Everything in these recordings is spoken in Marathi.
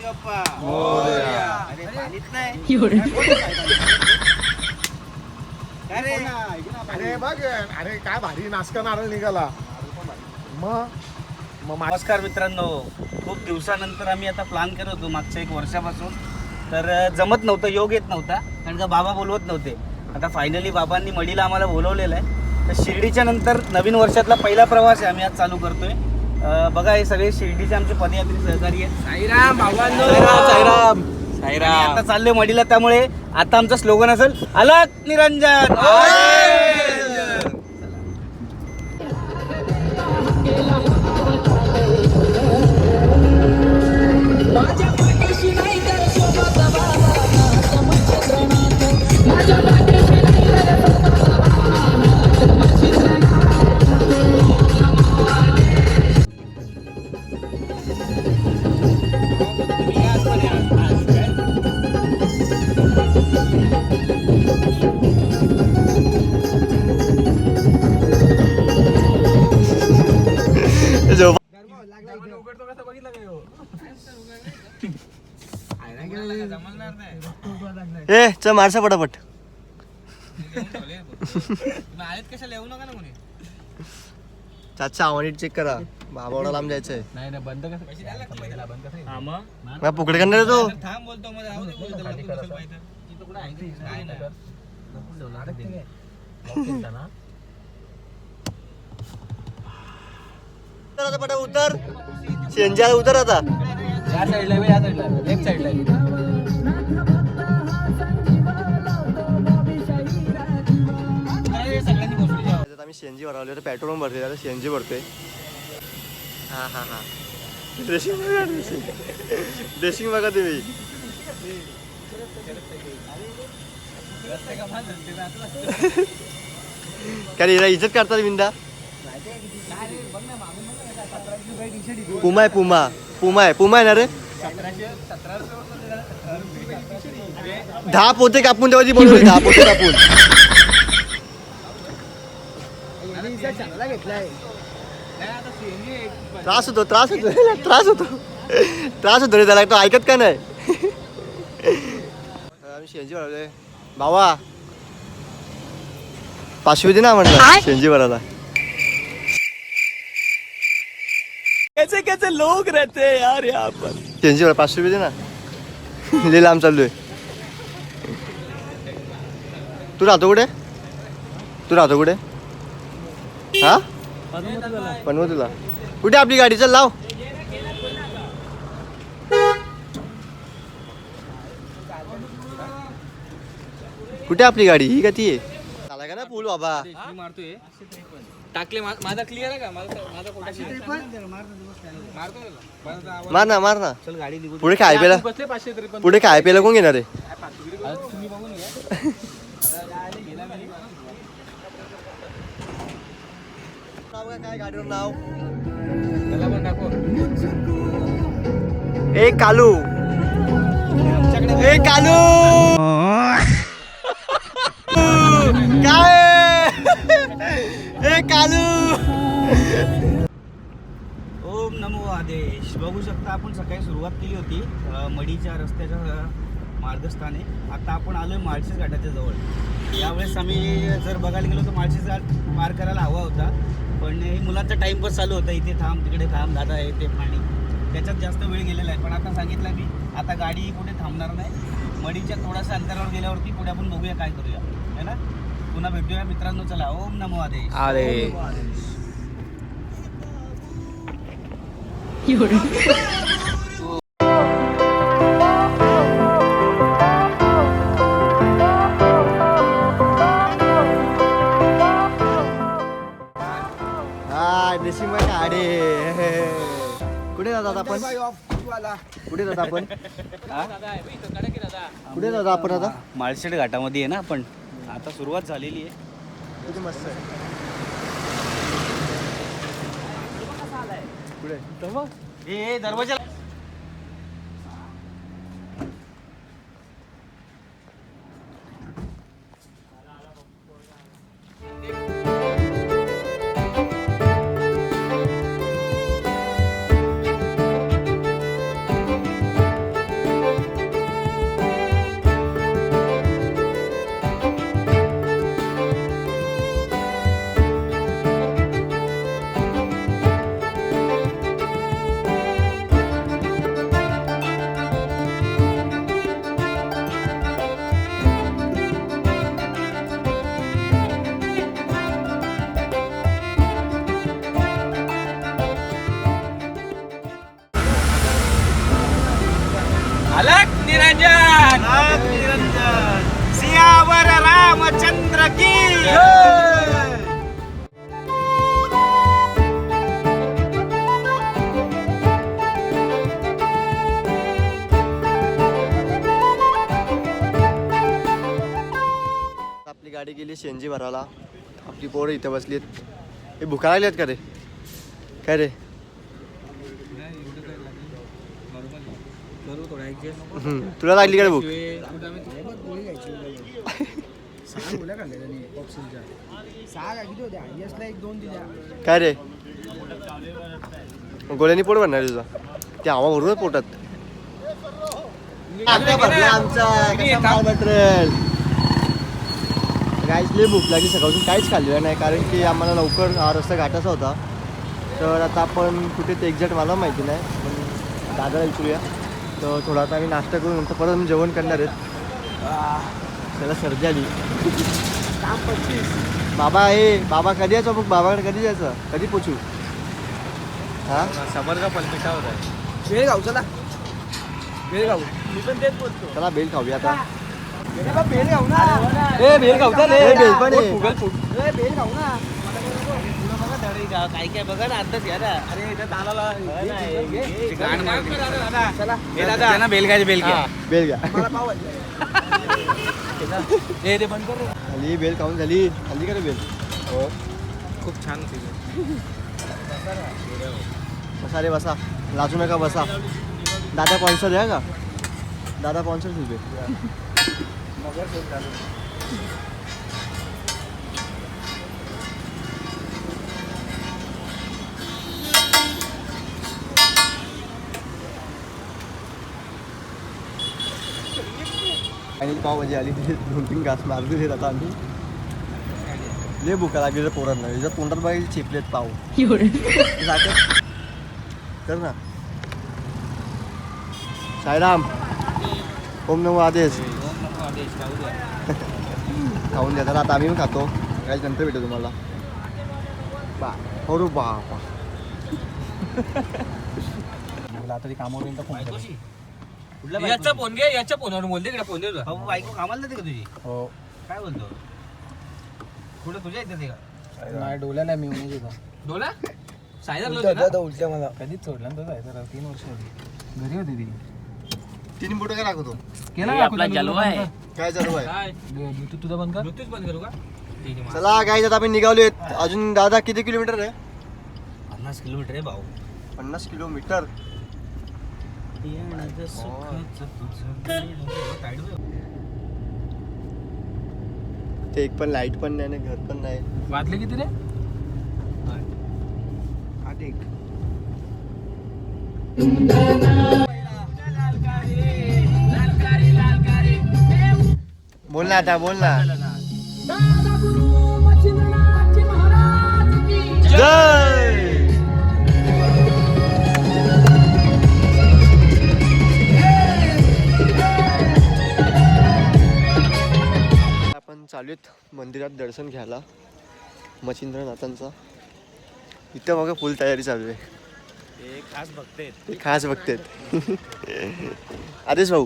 बाप्पा मोरया. अरे पाणीच नाही. अरे बघ, अरे काय भारी नाश्ता नारळ निघाला. मग नमस्कार मित्रांनो, खूप दिवसानंतर आम्ही आता प्लॅन करत होतो मागच्या 1 वर्षापासून. तर जमत नव्हतं, योग येत नव्हता, कारण का बाबा बोलवत नव्हते. आता फायनली बाबांनी मडीला आम्हाला बोलवलेलं आहे. तर शिर्डीच्या नंतर नवीन वर्षातला पहिला प्रवास आहे आम्ही आज चालू करतोय. बघा हे सगळे शिर्डीचे आमचे पदयात्री सहकारी आहेत. साईराम बाबांनो. साईराम साईराम. आता चाललोय मडीला, त्यामुळे आता आमचं स्लोगन असेल अलग निरंजन. ए चल मारसा पटापट. कशाला येऊ नका ना कोणी. चाचा आव्हान चेक करा, बाबावडा लांब जायचंय. नाही नाही बंद कसं पैसे द्यायला लागतं पहिला. बंद कसं हा मग पुकडे करणार तो. थांब बोलतो मध्ये राहू दे बोलतो खाली नसेल पाहिजे तिथं कुठे आहे काय उतर आता पटा, उतर शेंजा, उतर आता. या साईडला या साईडला लेफ्ट साईडला. आम्ही सीएनजी भरवले तर पेट्रोल भरते, आता सीएनजी भरतोय. हा हा हा ड्रेसिंग बघा, ड्रेसिंग बघा तुम्ही. काय हिला इज्जत करतात बिंदा. पुमा आहे, पुमा पुमा आहे, पुमा आहे ना रे. 10 पोते कापून तेव्हा ती बनवली, 10 पोते कापून. त्रास होतो, त्रास होतो, त्रास होतो, त्रास होतो रे त्याला. तो ऐकत का नाही. आम्ही शेंजी भरवले. भावा 500 दे ना म्हटलं शेंजी भरायला. कैसे कैसे लोग रहते हैं यार यहाँ पर. शेंजी भरा 500 दे ना. लय लांब चाललोय. तू राहतो कुठे, तू राहतो कुठे. हा पनवतीला. कुठे आपली गाडी, चल लाव. कुठे आपली गाडी, ही का ती आहे. आला का ना पूल बाबा. मारतोय टाकले माझा क्लिअर आहे का. माझा कोणता मार ना, मार ना. चल गाडी निघू. पुढे काय प्यायला, पुढे काय प्यायला कोण घेणार आहे. तुम्ही बघून घ्या. काय गाडीवर नाव. त्याला पण दाखव. ए कालू, ए कालू काय. ए कालू. ओम नमो आदेश. बघू शकता आपण सकाळी सुरुवात केली होती मडीच्या रस्त्याच्या मार्गस्थाने. आता आपण आलोय माळशेज घाटाच्या जवळ. यावेळेस आम्ही जर बघायला गेलो तर माळशेज घाट पार करायला हवा होता, पण हे मुलांचा टाइमपास चालू होता. इथे थांब, तिकडे थांब, दादा येते पाणी, त्याच्यात जास्त वेळ गेलेला आहे. पण आता सांगितलं मी, आता गाडी कुठे थांबणार नाही. मडीच्या थोड्याशा अंतरावर गेल्यावरती पुढे आपण बघूया काय करूया, है ना. पुन्हा भेटूया मित्रांनो. चला ओम नमो आदेश. अरे ड्रेसिंग बघा. अरे कुठे जातात आपण, कुठे जातात आपण, कुठे जातात आपण आता. माळशेज घाटामध्ये आहे ना आपण. आता सुरुवात झालेली आहे. किती मस्त आहे. पुढे ए दरवाजा. अलग निरंजन सियावर रामचंद्र की आपली गाडी गेली CNG भरायला. आपली पोरं इथं बसलीत. हे भुका लागल्यात का रे? काय रे? तुला लागली का रे भूक? काय रे? गोळ्यांनी पोट भरणार तुझा? ते हवा भरून पोटात. गाईच लई भूक लागली, सकाळपासून काहीच खाल्लेलं नाही कारण की आम्हाला लवकर हा रस्ता घाटाचा होता. तर आता आपण कुठे ते एक्झॅक्ट मला माहिती नाही, पण दादाला विचारूया. तर थोडा आता आम्ही नाश्ता करून नंतर परत आम्ही जेवण करणार आहेत. त्याला सर्दी आली. बाबा बाबा कधी यायचं मग? बाबाकडे कधी जायचं? कधी पोचू? हा समर का पलमिठा होता है बेल खाऊ चला. बेल खाऊ. मी पण तेच बोलतो. चला बेल खाऊया आता. बेल खाऊ ना. बेल खाऊ बेल पण आहे. बेल खाऊ ना. काय काय बघा ना अंदाज घ्या ना. अरे बेल घ्या बेल घ्या बेल घ्या. मला पाव ते बंद कर. झाली बेल खाऊन झाली. खाल्ली का रे बेल? हो खूप छान होती. बसा रे बसा, लाजू नका बसा. दादा स्पॉन्सर आहे का? दादा स्पॉन्सर तुझे. आणि पावभाजी आली तिथे 2-3 घास मारले देत आता आम्ही. लय भुका लागली रे पोरांना. याच्या तोंडात बाई चिपलेत पाव. कर ना. साईराम ओम नमो आदेश. खाऊन द्या आता आम्ही पण खातो. काही नंतर भेटू तुम्हाला. बा हो बापा. तरी कामावर याचा फोन घे. याच्या फोनवर बोलते इकडे फोन दे. बायको कामाला जाते का तुझी? हो. काय बोलतो? कुठे तुझ्या इथे ते का? नाही डोल्या नाही मी उन्हाची डोला सायदा उलट्या मला कधीच सोडला ना. 3 वर्ष घरी होती ती. 3 बोट काय राखतो? केला आपला जलवा आहे. काय चालू आहे? ब्लूटूथ तुझा बंद कर. ब्लूटूथ बंद करू का? ठीक आहे. चला काय आता आम्ही निघालोय. अजून दादा किती किलोमीटर आहे? 50 किलोमीटर आहे भाऊ. 50 किलोमीटर. ते एक पण लाईट पण नाही ना, घर पण नाही. वाजले किती रे? 8-1. बोल ना आता, बोल ना. जय. आपण चालू आहेत मंदिरात दर्शन घ्यायला मच्छिंद्रनाथांचा. इथं बघा फुल तयारी चालू आहे. हे खास भक्त आहेत. ते खास बघतेत. आदेश भाऊ.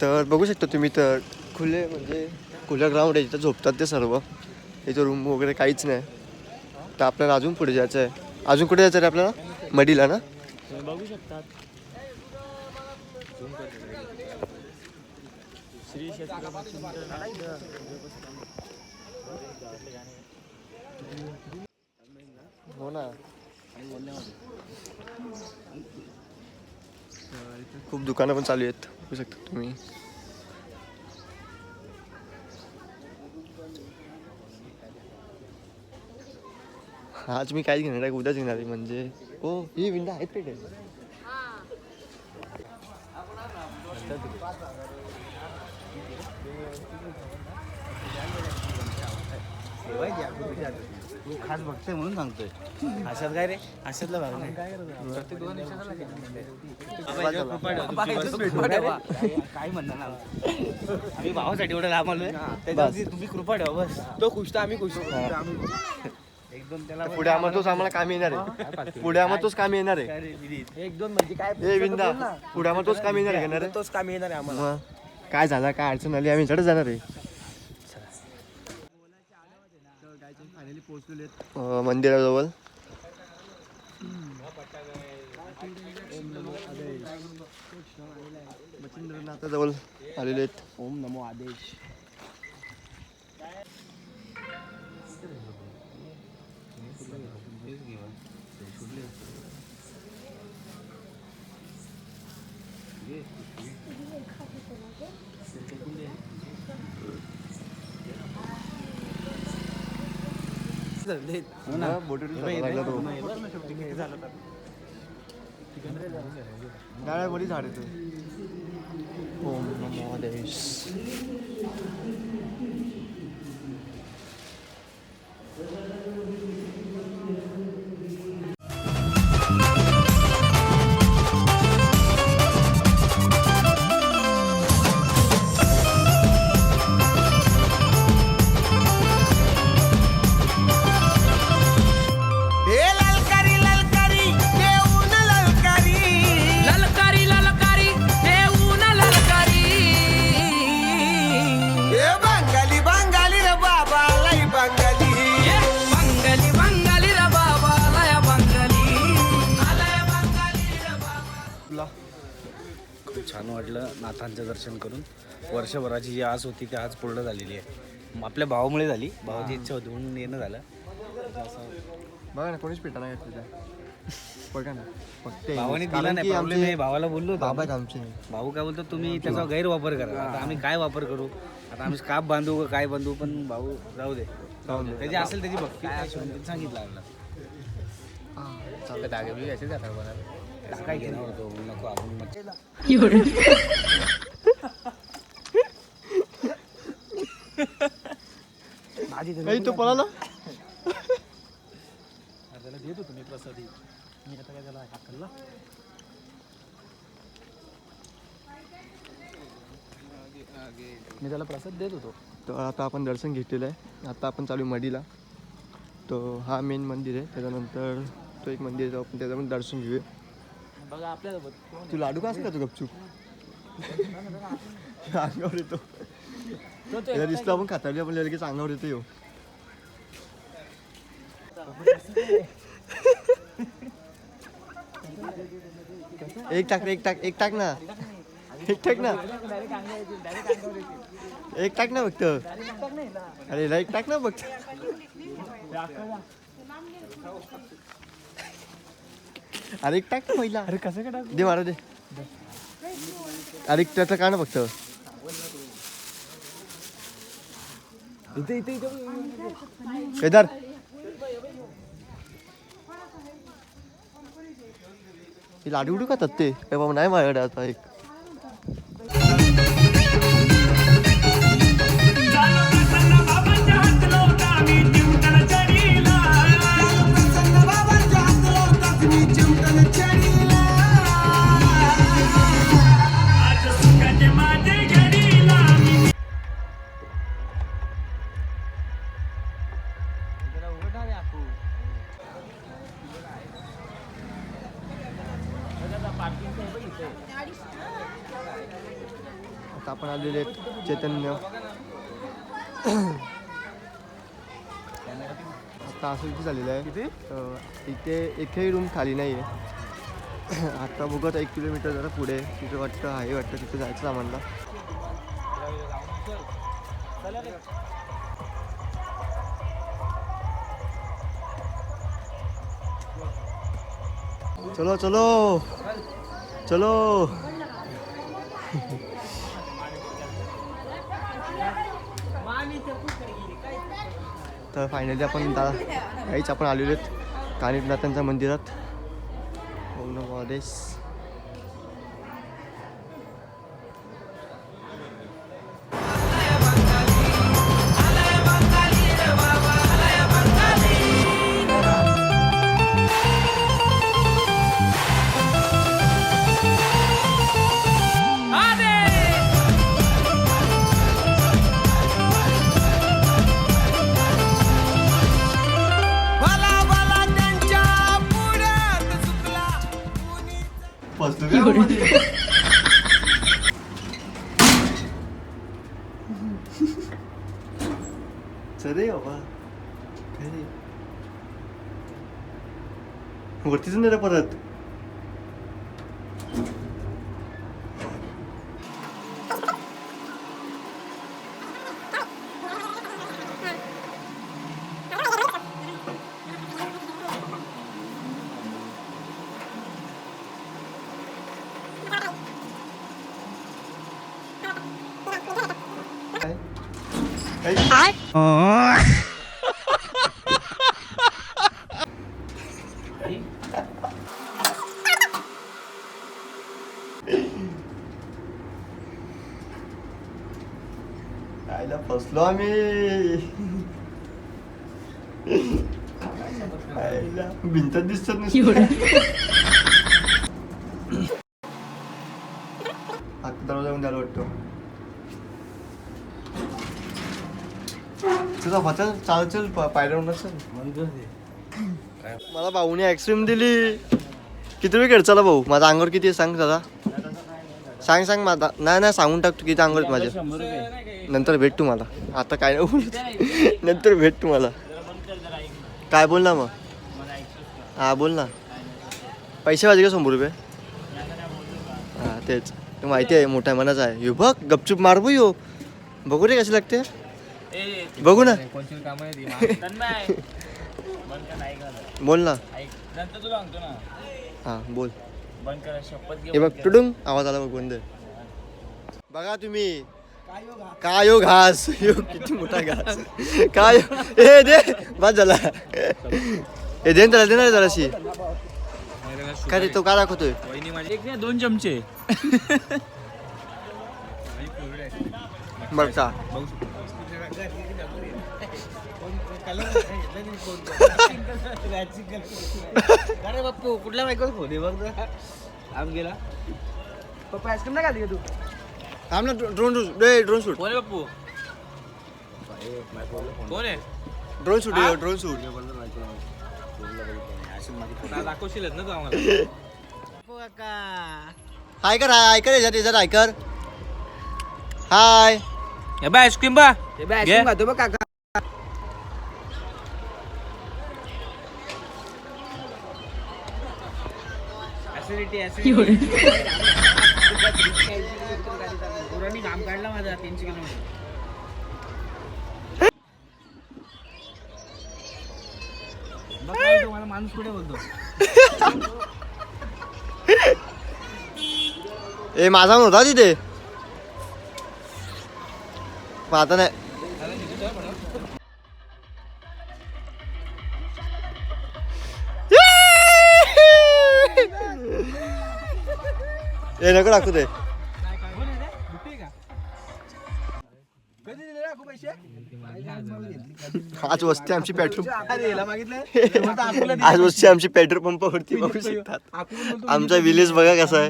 तर बघू शकता तुम्ही, तर खुले म्हणजे खुलं ग्राउंड आहे. इथं झोपतात ते सर्व. इथं रूम वगैरे काहीच नाही. तर आपल्याला अजून पुढे जायचं आहे. अजून कुठे जायचं आहे आपल्याला? मडीला ना. बघू शकतात. श्री हो ना. खूप दुकानं पण चालू आहेत, बघू शकता तुम्ही. आज मी काहीच घेणार आहे, उद्याच घेणार आहे. म्हणजे हो ही विंडो आहेत पेट आहे. तू खास बघते म्हणून सांगतोय. अशात काय रे? अशातला भाग नाही. काय म्हणणार ना, आम्ही भावासाठी एवढं लांब आलोय. त्याच्यावरती तुम्ही कृपा ठेवा बस. तो खुश तर आम्ही खुश. पुढे आम्हाला तोच आम्हाला काम येणार आहे. पुढे आम्हाला तोच काम येणार आहे. 1-2 म्हणजे काय ए विंदा पुढे आम्हाला तोच काम येणार आहे. तोच काम येणार आहे आम्हाला. मग काय झालं काय अडचण आली आम्ही चढ जाणार आहे. फायनली पोहोचलेले मंदिराजवळ. मच्छिंद्रनाथ जवळ आलेले आहेत. ओम नमो आदेश. नारळावरी झाड येतो. ओम नमो आदेश. खूप छान वाटलं नाथांचं दर्शन करून. वर्षभराची जी आस होती ती आज पूर्ण झालेली आहे. आपल्या भावामुळे झाली. भावाची इच्छा होती म्हणून येणं झालं. बघा ना कोणीच पेटा नाही घेतलेला. बघा ना फक्त भावाने दिला नाही प्रॉब्लेम आहे. भावाला बोललो होतो. बाबा आहेत आमचे. भाऊ काय बोलतो तुम्ही त्याचा गैरवापर करा. आता आम्ही काय वापर करू. आता आम्ही स्काप बांधू का काय बांधू. पण भाऊ जाऊ दे त्याची असेल त्याची भक्ती काय सांगितलं आपला. काय घेणार होतो नको आपण. तो पळाला. त्याला देत होतो मी प्रसादी. मी आता काय त्याला हाकलला. मी त्याला प्रसाद देत होतो. तर आता आपण दर्शन घेतलेलं आहे. आता आपण चालू मडीला. तो हा मेन मंदिर आहे. त्याच्यानंतर तो एक मंदिर आहे आपण त्याच्यामध्ये दर्शन घेऊया. बघा आपल्यासोबत तू लाडू का असं खातो गपचूप. अंगावर येतो त्याला दिसलं आपण खातावली आपण लगेच अंगावर येतो. येऊ एक टाक एक टाक एक टाक ना. एक टाक ना. एक टाक ना फक्त. अरे एक टाक ना फक्त. अरे एक टाक ना पहिला. अरे कसं काय टाकू. दे मारा दे. अरे त्याचं का ना फक्त. इथे इथे इथे केदार लाडू उडू खातात ते बाबा नाही माझ्याकडे आता एक. आता आपण आलेले आहेत चैतन्य. आता असं इथे झालेलं आहे. इथे एकही रूम खाली नाही आहे. आता बघत 1 किलोमीटर जरा पुढे तिथे वाटतं आहे वाटतं तिथे जायचं आम्हाला. चलो चलो चलो. तर फायनली आपण काहीच आपण आलेलो आहेत कानिफनाथांच्या मंदिरात. ओम नमो आदेश. मला फसलो काय मध्ये? चल रे बाबा काय रे? वरतीच नाही रे परत. काय? आईला फसलो आम्ही. आईला भिंत दिसत नाही. आता दरवाजा जाऊन द्यायला वाटतो. तुझा बचल चाल चल पायऱ्या चल. मला भाऊने आईस्क्रीम दिली. किती रुपये खेळचाला भाऊ? माझा अंगावर किती आहे सांग दादा. सांग माझा. नाही सांगून टाकतो किती अंगावर माझ्या. 100 रुपये. नंतर भेट तुम्हाला. आता काय नाही बोलत. नंतर भेट तुम्हाला. काय बोल ना मग. हा बोल ना. पैसे पाहिजे का 100 रुपये? हा तेच तू माहिती आहे मोठ्या मनाचा आहे. ह्यो बघ गपचूप मारबो ह्यो. बघू रे कशी लागते. बघू ना. बोल ना. हा बोल. हे बघ टुडुंग आवाज आला बघ बंद. बघा तुम्ही काय हो घास. यो किती मोठा घास. काय ए दे बस झाला. हे देन त्याला देणार जराशी. काय रे तो काय दाखवतोय? एक नाही 2 चमचे. बरं का अरे बाप्पू कुठल्या बायकोच खोदे बघ आप गेला. पप्पा आईस्क्रीम नाही खाली का तू? थांब ना. Drone shoot. कोण आहे बाप्पू? कोण आहे? Drone shoot. दाखवशीलच ना तू आम्हाला. हाय कर याच्यात हाय कर. हाय हे बा आईस्क्रीम बा. हे बघ आईस्क्रीम खातो बघ काका. पुराणी काम काढला माझा 300 किलोमीटर. तुम्हाला माणूस कुठे बोलतो? ए माझा नव्हता तिथे. आता नाही. हे नको टाकू दे. आज वस्ती आमची पेट्रोल. आज वस्ती आमची पेट्रोल पंपावरती बघू शकतात. आमचा विलेज बघा कसा आहे.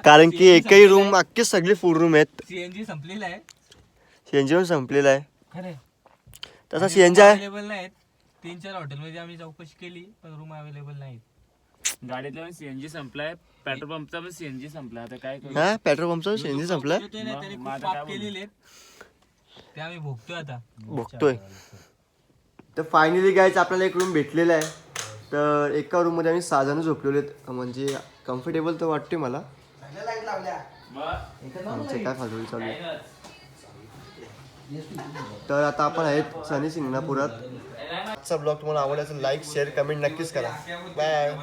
कारण की एकही रूम अख्खे सगळे फुल रूम आहेत. सीएनजी संपलेला आहे. सीएनजी पण संपलेला आहे. खरे तसा सीएनजी आहे. अवेलेबल नाहीत. 3-4 हॉटेलमध्ये आम्ही चौकशी केली पण रूम अवेलेबल नाहीत. गाडीतला पण सीएनजी संपलाय. पेट्रोल पंपचा पण सीएनजी संपलाय. आता काय करू? हा पेट्रोल पंपचा सीएनजी संपलाय. त्याने खूप पाप केलेले आहेत. ते आम्ही भोगतोय आता. बघतोय. तर फायनली गायचं आपल्याला एक रूम भेटलेला आहे. तर एका रूममध्ये आम्ही 6 जण झोपलेले आहेत. म्हणजे कम्फर्टेबल तर वाटते मला. आमचं काय फालतू चालू आहे. तर आता आपण आहेत सनी सिंगणापुरात. आजचा ब्लॉग तुम्हाला आवडला असेल लाईक शेअर कमेंट नक्कीच करा. बाय.